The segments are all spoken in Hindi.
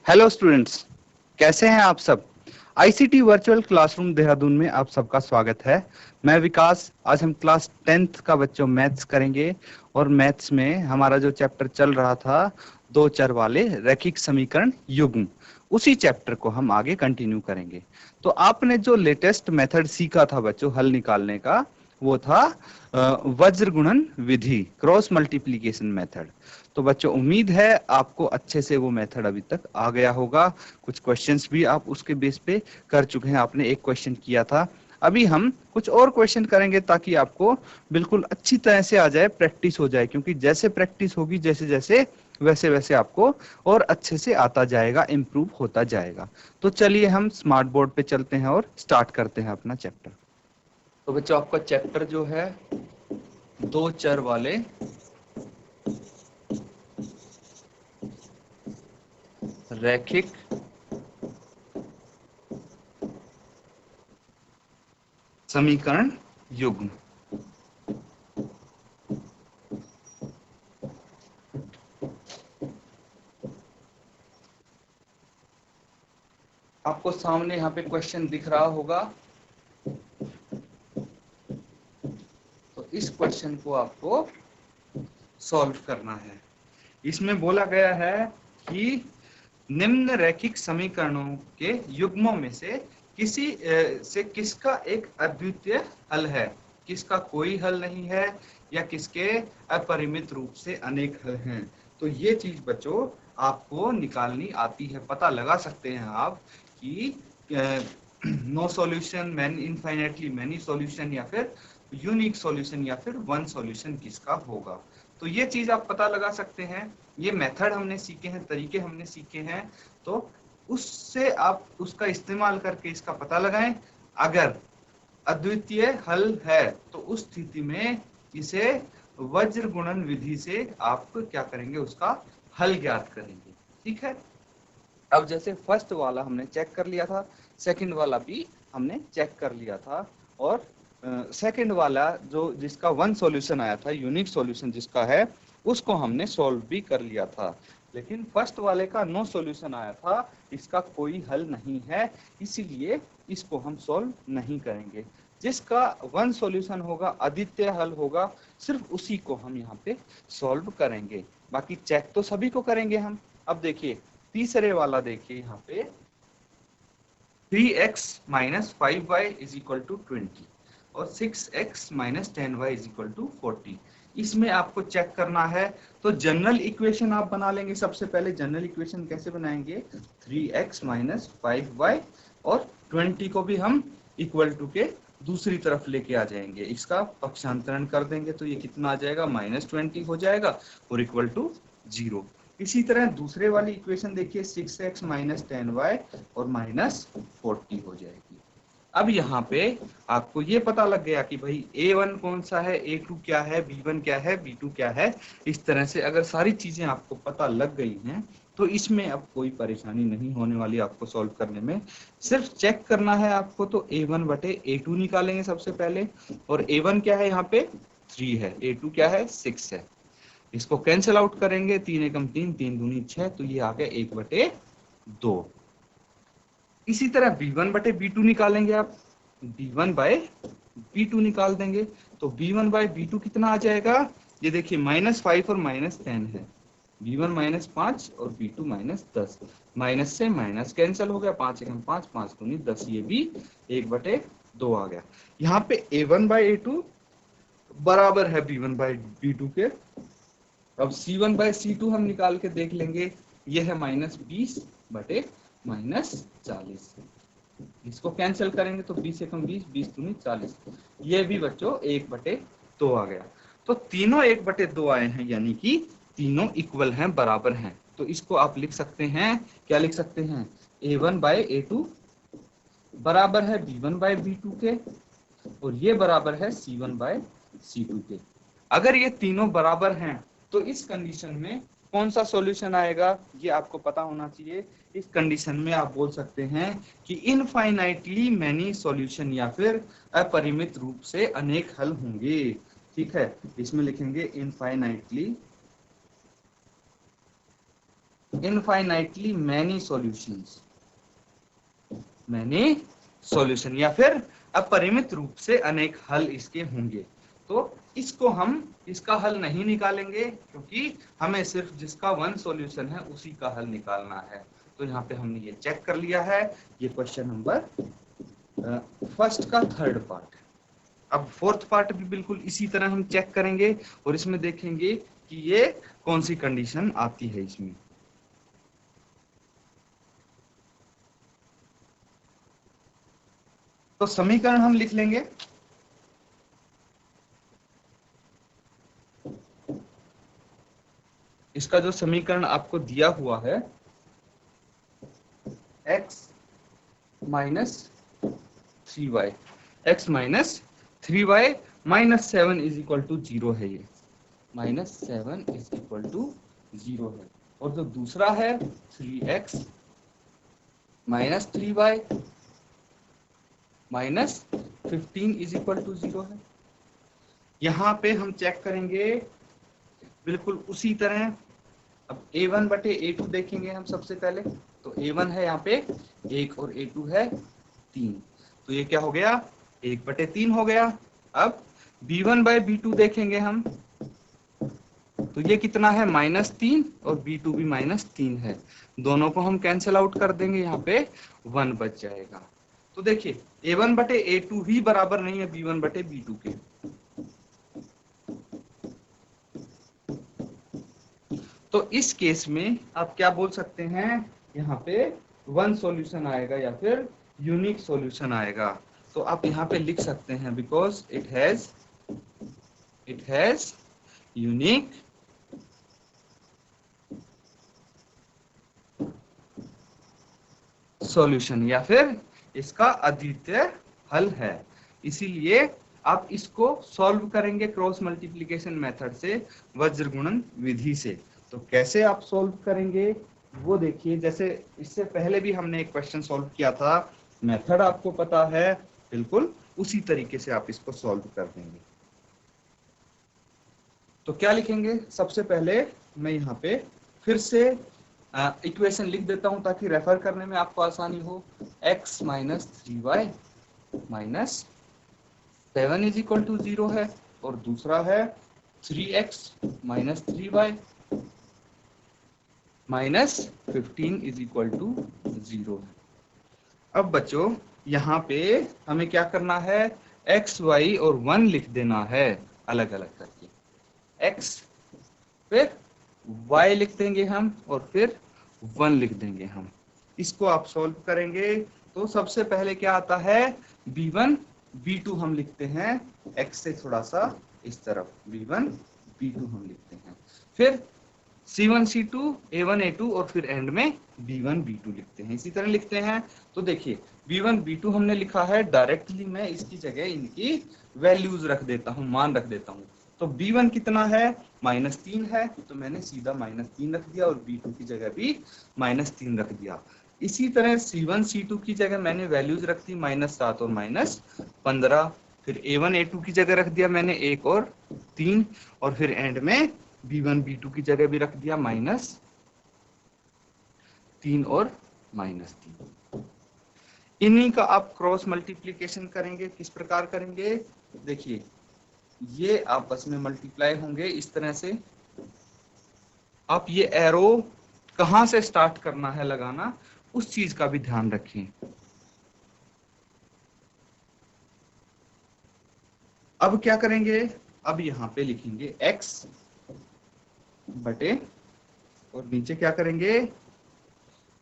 हेलो स्टूडेंट्स, कैसे हैं आप सब। आईसीटी वर्चुअल क्लासरूम देहरादून में आप सबका स्वागत है। मैं विकास। आज हम क्लास 10th का बच्चों मैथ्स करेंगे और मैथ्स में हमारा जो चैप्टर चल रहा था दो चर वाले रैखिक समीकरण युग्म, उसी चैप्टर को हम आगे कंटिन्यू करेंगे। तो आपने जो लेटेस्ट मेथड सीखा था बच्चों हल निकालने का, वो था वज्र गुणन विधि, क्रॉस मल्टीप्लिकेशन मेथड। तो बच्चों उम्मीद है आपको अच्छे से वो मेथड अभी तक आ गया होगा। कुछ क्वेश्चंस भी आप उसके बेस पे कर चुके हैं। आपने एक क्वेश्चन किया था, अभी हम कुछ और क्वेश्चन करेंगे ताकि आपको बिल्कुल अच्छी तरह से आ जाए, प्रैक्टिस हो जाए। क्योंकि जैसे प्रैक्टिस होगी, जैसे जैसे वैसे वैसे आपको और अच्छे से आता जाएगा, इम्प्रूव होता जाएगा। तो चलिए हम स्मार्ट बोर्ड पे चलते हैं और स्टार्ट करते हैं अपना चैप्टर। तो बच्चों आपका चैप्टर जो है दो चर वाले रैखिक समीकरण युग्म। आपको सामने यहाँ पे क्वेश्चन दिख रहा होगा। तो इस क्वेश्चन को आपको सॉल्व करना है। इसमें बोला गया है कि निम्न रैखिक समीकरणों के युग्मों में से किसी से किसका एक अद्वितीय हल है, किसका कोई हल नहीं है, या किसके अपरिमित रूप से अनेक हल हैं। तो ये चीज बच्चों आपको निकालनी आती है। पता लगा सकते हैं आप कि no solution, many infinitely many solution, या फिर यूनिक सॉल्यूशन, या फिर वन सॉल्यूशन किसका होगा। तो ये चीज आप पता लगा सकते हैं। ये मेथड हमने सीखे हैं, तरीके हमने सीखे हैं, तो उससे आप उसका इस्तेमाल करके इसका पता लगाएं। अगर अद्वितीय हल है तो उस स्थिति में इसे वज्र गुणन विधि से आप क्या करेंगे, उसका हल ज्ञात करेंगे। ठीक है। अब जैसे फर्स्ट वाला हमने चेक कर लिया था, सेकंड वाला भी हमने चेक कर लिया था, और सेकंड वाला जो जिसका वन सॉल्यूशन आया था, यूनिक सॉल्यूशन जिसका है, उसको हमने सॉल्व भी कर लिया था। लेकिन फर्स्ट वाले का नो सॉल्यूशन आया था, इसका कोई हल नहीं है, इसीलिए इसको हम सॉल्व नहीं करेंगे। जिसका वन सॉल्यूशन होगा, अद्वितीय हल होगा, सिर्फ उसी को हम यहाँ पे सॉल्व करेंगे। बाकी चेक तो सभी को करेंगे हम। अब देखिए तीसरे वाला, देखिए यहाँ पे 3x minus 5y is equal to 20 और 6x minus 10y is equal to 40। इसमें आपको चेक करना है। तो जनरल इक्वेशन आप बना लेंगे। सबसे पहले जनरल इक्वेशन कैसे बनाएंगे, 3x माइनस 5y और 20 को भी हम इक्वल टू के दूसरी तरफ लेके आ जाएंगे। इसका पक्षांतरण कर देंगे तो ये कितना आ जाएगा, -20 हो जाएगा और इक्वल टू 0। इसी तरह दूसरे वाली इक्वेशन देखिए, 6x माइनस 10y और -40 हो जाएगी। अब यहाँ पे आपको ये पता लग गया कि भाई a1 कौन सा है, a2 क्या है, b1 क्या है, b2 क्या है। इस तरह से अगर सारी चीजें आपको पता लग गई हैं तो इसमें अब कोई परेशानी नहीं होने वाली आपको सॉल्व करने में। सिर्फ चेक करना है आपको। तो a1 बटे a2 निकालेंगे सबसे पहले, और a1 क्या है यहाँ पे 3 है, a2 क्या है 6 है। इसको कैंसिल आउट करेंगे, 3 एकम 3, 3 दूनी 6, तो ये आ गया 1/2। इसी तरह b1 बटे b2 निकालेंगे आप, b1 बाय b2 निकाल देंगे। तो b1 बाय b2 कितना आ जाएगा, ये देखिए -5 और -10 है, b1 -5 और b2 -10। माइनस से माइनस कैंसिल हो गया, 5 एकम 5, 5 दूनी 10, ये भी 1/2 आ गया। यहाँ पे a1 बाय a2 बराबर है b1 बाय b2 के। अब C1 बाय C2 हम निकाल के देख लेंगे, ये है -20 बटे -40। इसको कैंसिल करेंगे तो 20 एकम 20, 20 दूनी 40, ये भी बच्चों 1/2 आ गया। तो तीनों 1/2 आए हैं, यानी कि तीनों इक्वल हैं, बराबर हैं। तो इसको आप लिख सकते हैं, क्या लिख सकते हैं, A1 बाय A2 बराबर है B1 बाय B2 के, और ये बराबर है C1 बाय C2 के। अगर ये तीनों बराबर हैं तो इस कंडीशन में कौन सा सॉल्यूशन आएगा, ये आपको पता होना चाहिए। इस कंडीशन में आप बोल सकते हैं कि इनफाइनाइटली मैनी सॉल्यूशन, या फिर अपरिमित रूप से अनेक हल होंगे। ठीक है, इसमें लिखेंगे इनफाइनाइटली मैनी सॉल्यूशन या फिर अपरिमित रूप से अनेक हल इसके होंगे। तो इसको हम इसका हल नहीं निकालेंगे क्योंकि हमें सिर्फ जिसका वन सॉल्यूशन है उसी का हल निकालना है। तो यहाँ पे हमने ये चेक कर लिया है। ये क्वेश्चन नंबर फर्स्ट का थर्ड पार्ट। अब फोर्थ पार्ट भी बिल्कुल इसी तरह हम चेक करेंगे और इसमें देखेंगे कि ये कौन सी कंडीशन आती है इसमें। तो समीकरण हम लिख लेंगे। इसका जो समीकरण आपको दिया हुआ है x minus 3y, x minus 3y minus 7 is equal to 0 है। ये माइनस 7 इज इक्वल टू 0 है। और जो दूसरा है 3x minus 3y minus 15 is equal to 0 है। यहाँ पे हम चेक करेंगे बिल्कुल उसी तरह। अब a1 बटे a2 देखेंगे हम सबसे पहले। तो a1 है यहाँ पे 1 और a2 है 3। तो ये क्या हो गया 1 बटे 3 हो गया। अब b1 बाय b2 देखेंगे हम। तो ये कितना है -3 और b2 भी -3 है। दोनों को हम कैंसिल आउट कर देंगे, यहाँ पे 1 बच जाएगा। तो देखिए a1 बटे a2 ही बराबर नहीं है b1 बटे b2 के। तो इस केस में आप क्या बोल सकते हैं, यहाँ पे वन सॉल्यूशन आएगा या फिर यूनिक सॉल्यूशन आएगा। तो आप यहाँ पे लिख सकते हैं because it has unique solution या फिर इसका अद्वितीय हल है। इसीलिए आप इसको सॉल्व करेंगे क्रॉस मल्टीप्लिकेशन मेथड से, वज्र गुणन विधि से। तो कैसे आप सॉल्व करेंगे वो देखिए। जैसे इससे पहले भी हमने एक क्वेश्चन सॉल्व किया था, मेथड आपको पता है, बिल्कुल उसी तरीके से आप इसको सॉल्व कर देंगे। तो क्या लिखेंगे, सबसे पहले मैं यहाँ पे फिर से इक्वेशन लिख देता हूं ताकि रेफर करने में आपको आसानी हो। x minus 3y minus 7 is equal to 0 है। और दूसरा है 3x minus 3y minus 15 is equal to 0 है। अब बच्चों यहाँ पे हमें क्या करना है, x, y और 1 लिख देना है अलग अलग करके। x फिर y लिख देंगे हम और फिर 1 लिख देंगे हम। इसको आप सॉल्व करेंगे तो सबसे पहले क्या आता है, b1 b2 हम लिखते हैं x से थोड़ा सा इस तरफ, b1 b2 हम लिखते हैं। फिर c1 c2 a1 a2 और फिर एंड में b1 b2 लिखते हैं। इसी तरह लिखते हैं। तो देखिए b1 b2 हमने लिखा है, डायरेक्टली मैं इसकी जगह इनकी वैल्यूज रख देता हूँ, मान रख देता हूँ। तो b1 कितना है, -3 है, तो मैंने सीधा -3 रख दिया और b2 की जगह भी -3 रख दिया। इसी तरह c1 c2 की जगह मैंने वैल्यूज रख दी -7 और -15। फिर a1 a2 की जगह रख दिया मैंने 1 और 3 और फिर एंड में b1 b2 की जगह भी रख दिया -3 और -3। इन्हीं का आप क्रॉस मल्टीप्लिकेशन करेंगे। किस प्रकार करेंगे, देखिए ये आपस में मल्टीप्लाई होंगे इस तरह से। आप ये एरो कहां से स्टार्ट करना है लगाना, उस चीज का भी ध्यान रखें। अब क्या करेंगे, अब यहाँ पे लिखेंगे x बटे और नीचे क्या करेंगे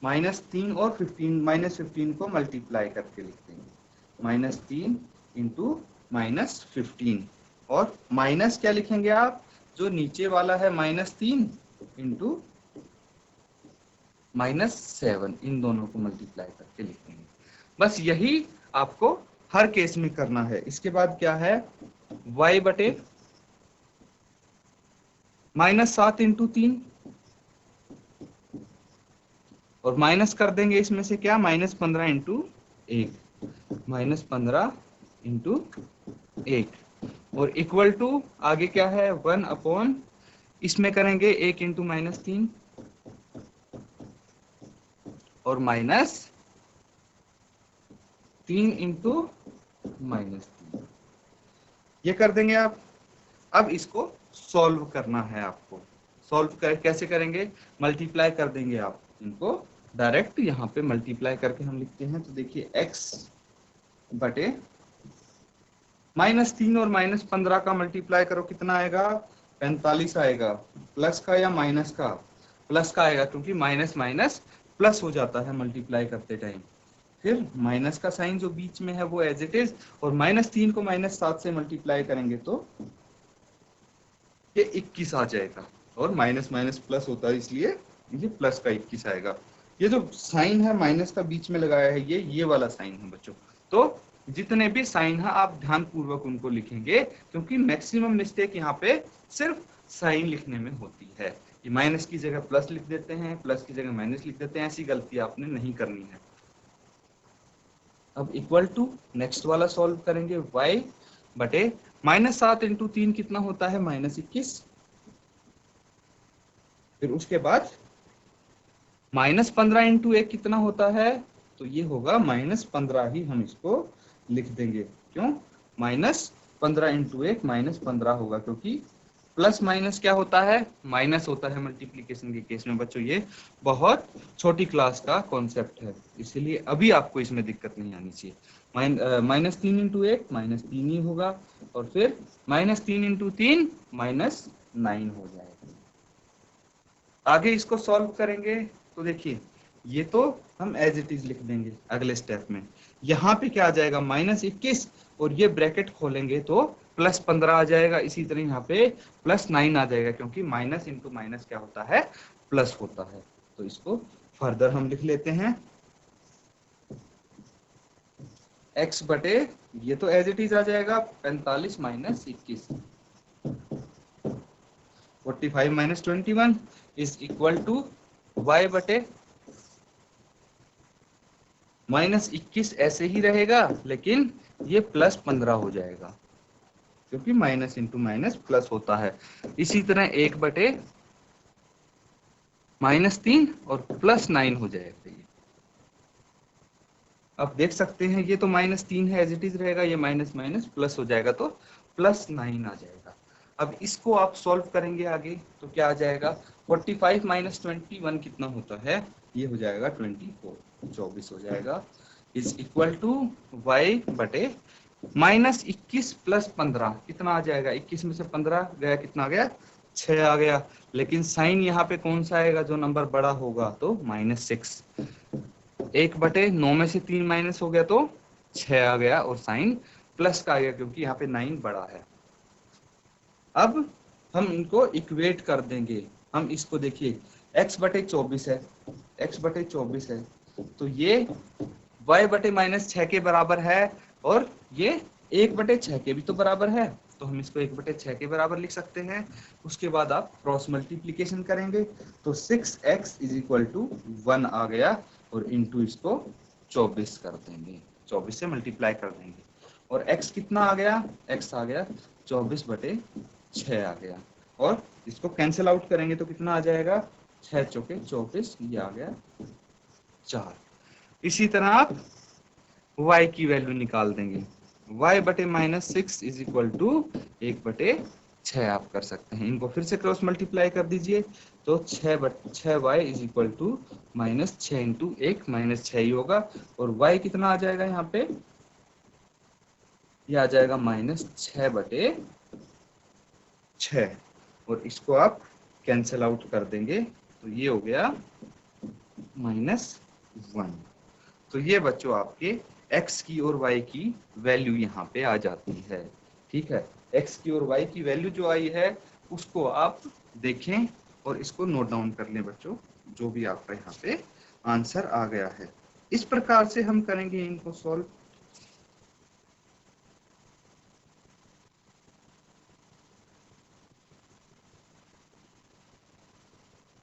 -3 और 15, -15 को मल्टीप्लाई करके लिखते हैं। -3 इंटू -15 और माइनस क्या लिखेंगे आप, जो नीचे वाला है -3 इंटू -7, इन दोनों को मल्टीप्लाई करके लिखेंगे। बस यही आपको हर केस में करना है। इसके बाद क्या है, y बटे -7 इंटू 3 और माइनस कर देंगे इसमें से क्या, -15 इंटू 1, -15 इंटू 1 और इक्वल टू आगे क्या है 1 अपॉन, इसमें करेंगे 1 इंटू -3 और -3 इंटू -3, ये कर देंगे आप। अब इसको सॉल्व करना है आपको। सॉल्व कर कैसे करेंगे, मल्टीप्लाई कर देंगे आप इनको डायरेक्ट, यहाँ पे मल्टीप्लाई करके हम लिखते हैं। तो देखिए x बटे -3 और -15 का मल्टीप्लाई करो, कितना आएगा, 45 आएगा। प्लस का या माइनस का, प्लस का आएगा, क्योंकि माइनस माइनस प्लस हो जाता है मल्टीप्लाई करते टाइम। फिर माइनस का साइन जो बीच में है वो एज इट इज, और -3 को -7 से मल्टीप्लाई करेंगे तो ये 21 आ जाएगा, और माइनस माइनस प्लस होता है इसलिए ये प्लस का 21 आएगा। ये जो साइन है माइनस का बीच में लगाया है, ये वाला साइन है बच्चों। तो जितने भी साइन है आप ध्यान पूर्वक उनको लिखेंगे, क्योंकि मैक्सिमम मिस्टेक यहाँ पे सिर्फ साइन लिखने में होती है। ये माइनस की जगह प्लस लिख देते हैं, प्लस की जगह माइनस लिख देते हैं, ऐसी गलती आपने नहीं करनी है। अब इक्वल टू नेक्स्ट वाला सॉल्व करेंगे, y बटे -7 इंटू 3 कितना होता है, -21। फिर उसके बाद -15 इंटू 1 कितना होता है, तो ये होगा -15 ही हम इसको लिख देंगे। क्यों, -15 इंटू 1 -15 होगा, क्योंकि प्लस माइनस क्या होता है, माइनस होता है मल्टीप्लीकेशन के केस में। बच्चों ये बहुत छोटी क्लास का कॉन्सेप्ट है, इसलिए अभी आपको इसमें दिक्कत नहीं आनी चाहिए। -3 इंटू 1 -3 ही होगा, और फिर -3 इंटू 3 -9 हो जाएगा। आगे इसको सॉल्व करेंगे तो देखिए, ये तो हम एज इट इज लिख देंगे अगले स्टेप में। यहाँ पे क्या आ जाएगा, -21, और ये ब्रैकेट खोलेंगे तो +15 आ जाएगा। इसी तरह यहाँ पे +9 आ जाएगा, क्योंकि माइनस इंटू माइनस क्या होता है, प्लस होता है। तो इसको फर्दर हम लिख लेते हैं, x बटे, ये तो एज इट इज आ जाएगा 45 - 21, 45 - 21 इज इक्वल टू y बटे -21 ऐसे ही रहेगा, लेकिन ये +15 हो जाएगा, क्योंकि माइनस इंटू माइनस प्लस होता है। इसी तरह 1 बटे -3 और +9 हो जाएगा ये। अब देख सकते हैं ये तो -3 है, एज इट इज रहेगा, ये माइनस माइनस प्लस हो जाएगा, तो +9 आ जाएगा। अब इसको आप सॉल्व करेंगे आगे तो क्या आ जाएगा, 45 - 21 कितना होता है, ये हो जाएगा 24, 24 हो जाएगा, इज इक्वल टू y बटे -21 + 15 कितना आ जाएगा, 21 में से 15 गया, कितना आ गया, 6 आ गया। लेकिन साइन यहाँ पे कौन सा आएगा, जो नंबर बड़ा होगा, तो -6। 1 बटे 9 में से 3 माइनस हो गया तो 6 आ गया, और साइन प्लस का आ गया, क्योंकि यहाँ पे 9 बड़ा है। अब हम इनको इक्वेट कर देंगे। हम इसको देखिए, x बटे 24 है, x बटे 24 है, तो ये y बटे -6 के बराबर है, और ये 1 बटे 6 के भी तो बराबर है, तो हम इसको 1 बटे 6 के बराबर लिख सकते हैं। उसके बाद आप क्रॉस मल्टीप्लीकेशन करेंगे तो 6x = 1 आ गया, और इंटू इसको 24 कर देंगे, 24 से मल्टीप्लाई कर देंगे, और x कितना आ गया, x आ गया 24 बटे 6 आ गया, और इसको कैंसिल आउट करेंगे तो कितना आ जाएगा, 6 चौके 24, ये आ गया 4। इसी तरह आप y की वैल्यू निकाल देंगे, y बटे -6 = 1 बटे 6 आप कर सकते हैं। इनको फिर से क्रॉस मल्टीप्लाई कर दीजिए, तो 6y = -6 इंटू 1 -6 ही होगा, और y कितना आ जाएगा यहाँ पे, ये आ जाएगा -6 बटे 6, और इसको आप कैंसिल आउट कर देंगे तो ये हो गया -1। तो ये बच्चों आपके x की और y की वैल्यू यहाँ पे आ जाती है। ठीक है, x की और y की वैल्यू जो आई है उसको आप देखें और इसको नोट डाउन कर लें बच्चों, जो भी आपका यहाँ पे आंसर आ गया है। इस प्रकार से हम करेंगे इनको सॉल्व।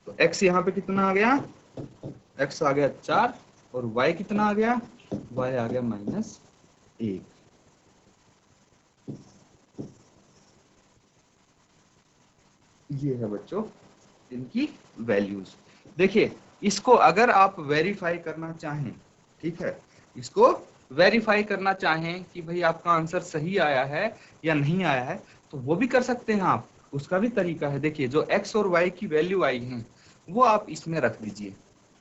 तो x यहाँ पे कितना आ गया, x आ गया 4, और y कितना आ गया, y आ गया -1। ये है बच्चों इनकी वैल्यूज। देखिए इसको अगर आप वेरीफाई करना चाहें, ठीक है, इसको वेरीफाई करना चाहें कि भाई आपका आंसर सही आया है या नहीं आया है, तो वो भी कर सकते हैं आप। उसका भी तरीका है। देखिए, जो x और y की वैल्यू आई है वो आप इसमें रख दीजिए,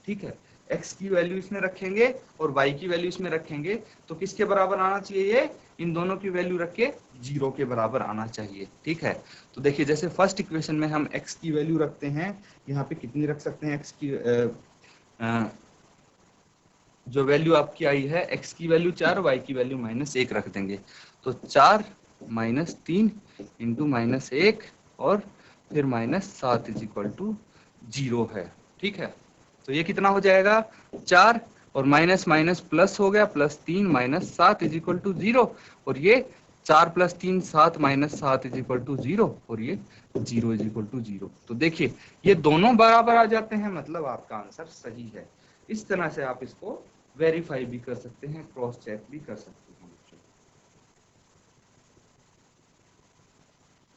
ठीक है। x की वैल्यू इसमें रखेंगे और y की वैल्यू इसमें रखेंगे, तो किसके बराबर आना चाहिए? ये इन दोनों की वैल्यू रख के 0 के बराबर आना चाहिए, ठीक है। तो देखिए, जैसे फर्स्ट इक्वेशन में हम x की वैल्यू रखते हैं, यहाँ पे कितनी रख सकते हैं? x की जो वैल्यू आपकी आई है, x की वैल्यू 4, y की वैल्यू -1 रख देंगे। तो 4 -3 इंटू -1 और फिर -7 इज इक्वल टू 0 है, ठीक है। तो ये कितना हो जाएगा? 4 और माइनस माइनस प्लस हो गया, +3 -7 इज इक्वल टू 0, और ये 4 + 3 7 -7 इज इक्वल टू 0, और ये 0 इज इक्वल टू 0। तो देखिए, ये दोनों बराबर आ जाते हैं, मतलब आपका आंसर सही है। इस तरह से आप इसको वेरीफाई भी कर सकते हैं, क्रॉस चेक भी कर सकते हैं।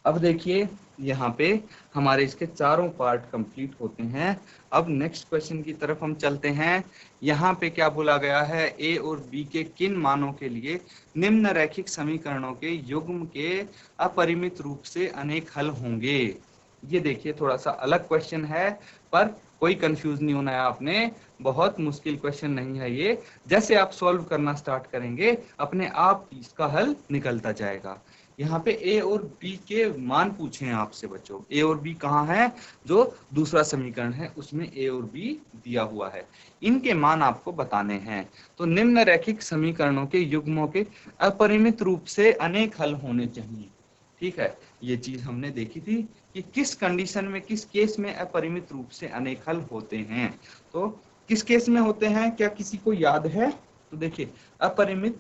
अब देखिए, यहाँ पे हमारे इसके चारों पार्ट कंप्लीट होते हैं। अब नेक्स्ट क्वेश्चन की तरफ हम चलते हैं। यहाँ पे क्या बोला गया है? a और b के किन मानों के लिए निम्न रैखिक समीकरणों के युग्म के अपरिमित रूप से अनेक हल होंगे? ये देखिए, थोड़ा सा अलग क्वेश्चन है, पर कोई कंफ्यूज नहीं होना है आपने। बहुत मुश्किल क्वेश्चन नहीं है ये। जैसे आप सॉल्व करना स्टार्ट करेंगे, अपने आप इसका हल निकलता जाएगा। यहाँ पे a और b के मान पूछे हैं आपसे बच्चों। a और b कहाँ है? जो दूसरा समीकरण है उसमें a और b दिया हुआ है, इनके मान आपको बताने हैं। तो निम्न रैखिक समीकरणों के युग्मों के अपरिमित रूप से अनेक हल होने चाहिए, ठीक है। ये चीज हमने देखी थी कि किस कंडीशन में, किस केस में अपरिमित रूप से अनेक हल होते हैं। तो किस केस में होते हैं, क्या किसी को याद है? तो देखिए, अपरिमित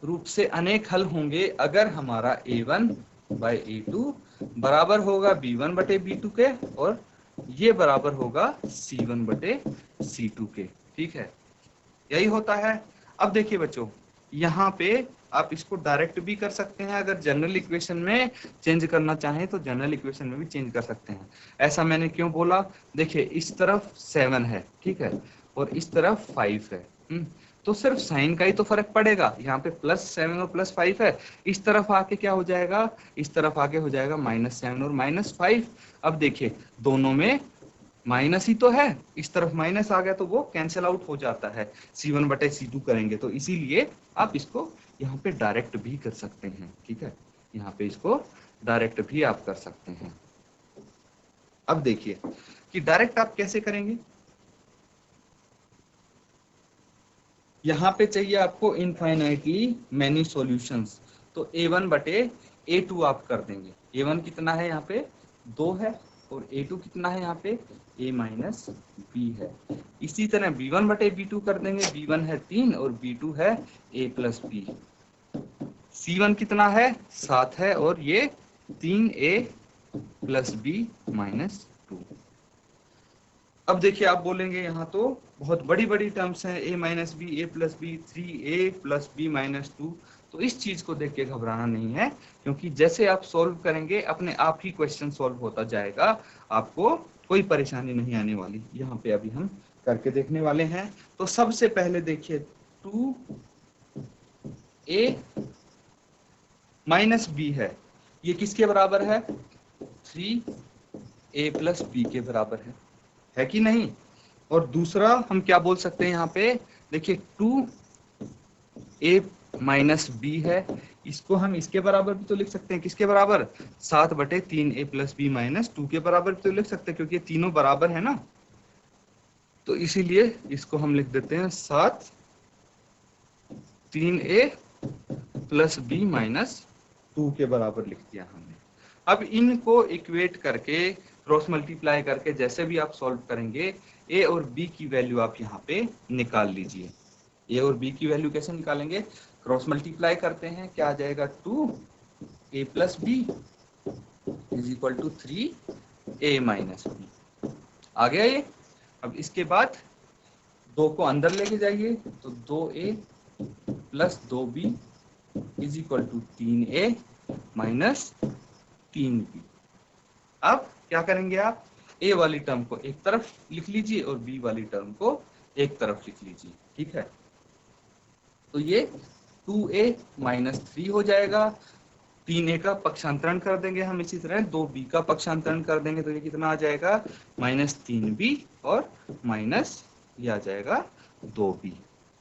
रूप से अनेक हल होंगे अगर हमारा a1/a2 बराबर होगा b1/b2 के, और ये बराबर होगा c1/c2 के, ठीक है। यही होता है। अब देखिए बच्चों, यहाँ पे आप इसको डायरेक्ट भी कर सकते हैं। अगर जनरल इक्वेशन में चेंज करना चाहें तो जनरल इक्वेशन में भी चेंज कर सकते हैं। ऐसा मैंने क्यों बोला? देखिए, इस तरफ 7 है, ठीक है, और इस तरफ 5 है। तो सिर्फ साइन का ही तो फर्क पड़ेगा। यहाँ पे +7 और +5 है, इस तरफ आके क्या हो जाएगा? इस तरफ आके हो जाएगा -7 और -5। अब देखिए, दोनों में माइनस ही तो है, इस तरफ माइनस आ गया तो वो कैंसिल आउट हो जाता है, c1/c2 करेंगे। तो इसीलिए आप इसको यहाँ पे डायरेक्ट भी कर सकते हैं, ठीक है। यहाँ पे इसको डायरेक्ट भी आप कर सकते हैं। अब देखिए कि डायरेक्ट आप कैसे करेंगे। यहाँ पे चाहिए आपको इनफाइनाइटली मैनी सॉल्यूशंस, तो a1/a2 आप कर देंगे। a1 कितना है? यहाँ पे 2 है, और a2 कितना है? यहाँ पे a-b है। इसी तरह b1/b2 कर देंगे। b1 है 3 और b2 है a+b। c1 कितना है? 7 है, और ये 3a+b -2। अब देखिए, आप बोलेंगे यहाँ तो बहुत बड़ी बड़ी टर्म्स हैं, a-b, a+b, 3a+b -2। तो इस चीज को देख के घबराना नहीं है, क्योंकि जैसे आप सॉल्व करेंगे अपने आप ही क्वेश्चन सॉल्व होता जाएगा, आपको कोई परेशानी नहीं आने वाली। यहाँ पे अभी हम करके देखने वाले हैं। तो सबसे पहले देखिए, 2a -b है, ये किसके बराबर है? 3a+b के बराबर है कि नहीं? और दूसरा हम क्या बोल सकते हैं यहाँ पे? देखिए, 2a -b है, इसको हम इसके बराबर भी तो लिख सकते हैं। किसके बराबर? 7/3a+b -2 के बराबर भी तो लिख सकते हैं, क्योंकि ये तीनों बराबर है ना। तो इसीलिए इसको हम लिख देते हैं 7 3a+b -2 के बराबर लिख दिया हमने। अब इनको इक्वेट करके, क्रॉस मल्टीप्लाई करके, जैसे भी आप सॉल्व करेंगे, a और b की वैल्यू आप यहाँ पे निकाल लीजिए। a और b की वैल्यू कैसे निकालेंगे? क्रॉस मल्टीप्लाई करते हैं, क्या आ जाएगा? 2a+b = 3a -b। आ गया ये। अब इसके बाद 2 को अंदर लेके जाइए, तो 2a + 2b = 3a - 3b। अब क्या करेंगे आप? ए वाली टर्म को एक तरफ लिख लीजिए और बी वाली टर्म को एक तरफ लिख लीजिए, ठीक है। तो ये 2a माइनस 3 हो जाएगा, 3a का पक्षांतरण कर देंगे हम, इसी तरह 2b का पक्षांतरण कर देंगे तो ये कितना आ जाएगा माइनस 3b और माइनस ये आ जाएगा 2b।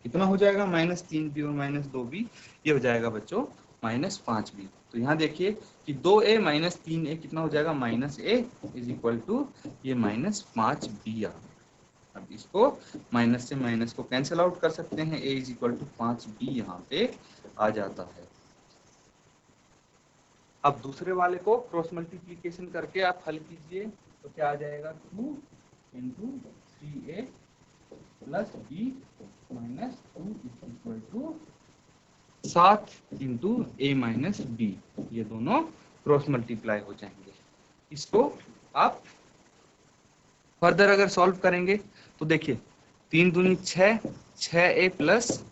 कितना हो जाएगा माइनस 3b और माइनस 2b, ये हो जाएगा बच्चों माइनस 5b। तो यहाँ देखिए कि 2a माइनस 3a कितना हो जाएगा minus a is equal to ये माइनस 5b। अब इसको माइनस से माइनस को कैंसिल आउट कर सकते हैं, a is equal to 5b यहाँ पे आ जाता है। अब दूसरे वाले को क्रॉस मल्टीप्लीकेशन करके आप हल कीजिए तो क्या आ जाएगा 2 into 3a plus b minus 2 is equal to 7 into a minus b। ये दोनों क्रॉस मल्टीप्लाई हो जाएंगे। इसको आप फर्दर अगर सॉल्व करेंगे तो देखिए 3 दूनी 6, 6a plus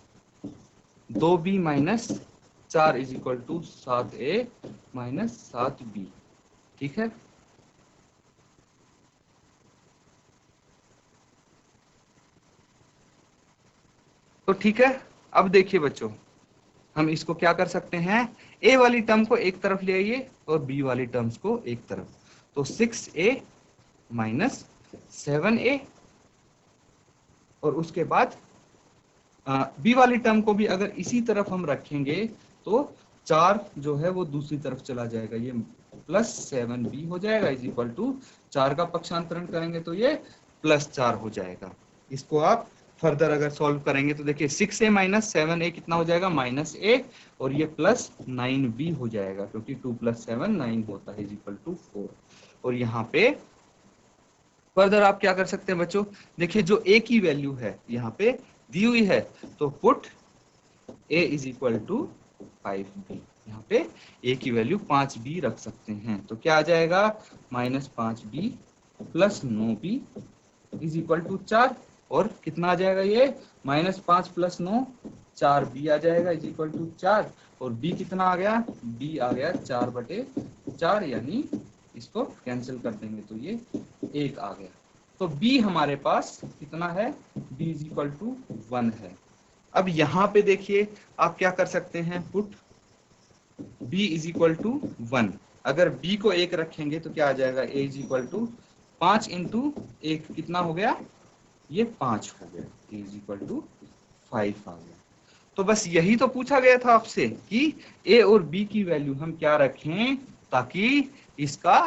2b minus 4 is equal to 7a minus 7b, ठीक है। तो ठीक है, अब देखिए बच्चों हम इसको क्या कर सकते हैं, a वाली टर्म को एक तरफ ले आइए और b वाली टर्म्स को एक तरफ। तो 6a माइनस 7a और उसके बाद b वाली टर्म को भी अगर इसी तरफ हम रखेंगे तो 4 जो है वो दूसरी तरफ चला जाएगा, ये प्लस 7b हो जाएगा इज इक्वल टू 4 का पक्षांतरण करेंगे तो ये प्लस 4 हो जाएगा। इसको आप फर्दर अगर सॉल्व करेंगे तो देखिए 6a माइनस 7a कितना हो जाएगा माइनस a और ये प्लस 9b हो जाएगा क्योंकि 2 प्लस 7 9 होता है इज इक्वल टू 4। और यहाँ पे फर्दर आप क्या कर सकते हैं बच्चों, देखिए जो a की वैल्यू है यहाँ पे दी हुई है तो put a is equal to 5b, यहाँ पे a की वैल्यू 5b रख सकते हैं। तो क्या आ जाएगा minus 5b plus 9b is equal to 4 और कितना आ जाएगा ये माइनस 5 प्लस 9 4b आ जाएगा इज इक्वल टू 4 और b कितना आ गया, b आ गया 4/4 यानी इसको कैंसिल कर देंगे तो ये 1 आ गया। तो b हमारे पास कितना है, b इज इक्वल टू 1 है। अब यहाँ पे देखिए आप क्या कर सकते हैं, put b is equal to 1, अगर b को 1 रखेंगे तो क्या आ जाएगा a is equal to 5 into 1 कितना हो गया, ये 5 हो गया, a इज इक्वल टू 5 आ गया। तो बस यही तो पूछा गया था आपसे कि a और b की वैल्यू हम क्या रखें ताकि इसका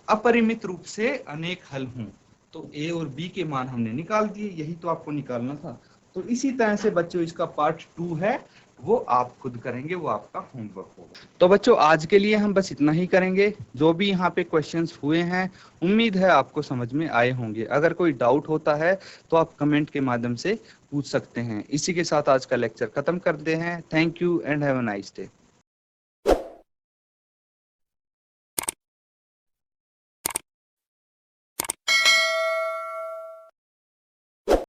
अपरिमित रूप से अनेक हल हों। तो a और b के मान हमने निकाल दिए, यही तो आपको निकालना था। तो इसी तरह से बच्चों इसका पार्ट 2 है वो आप खुद करेंगे, वो आपका होमवर्क होगा। तो बच्चों आज के लिए हम बस इतना ही करेंगे। जो भी यहाँ पे क्वेश्चंस हुए हैं उम्मीद है आपको समझ में आए होंगे। अगर कोई डाउट होता है तो आप कमेंट के माध्यम से पूछ सकते हैं। इसी के साथ आज का लेक्चर खत्म करते हैं। Thank you and have a nice day.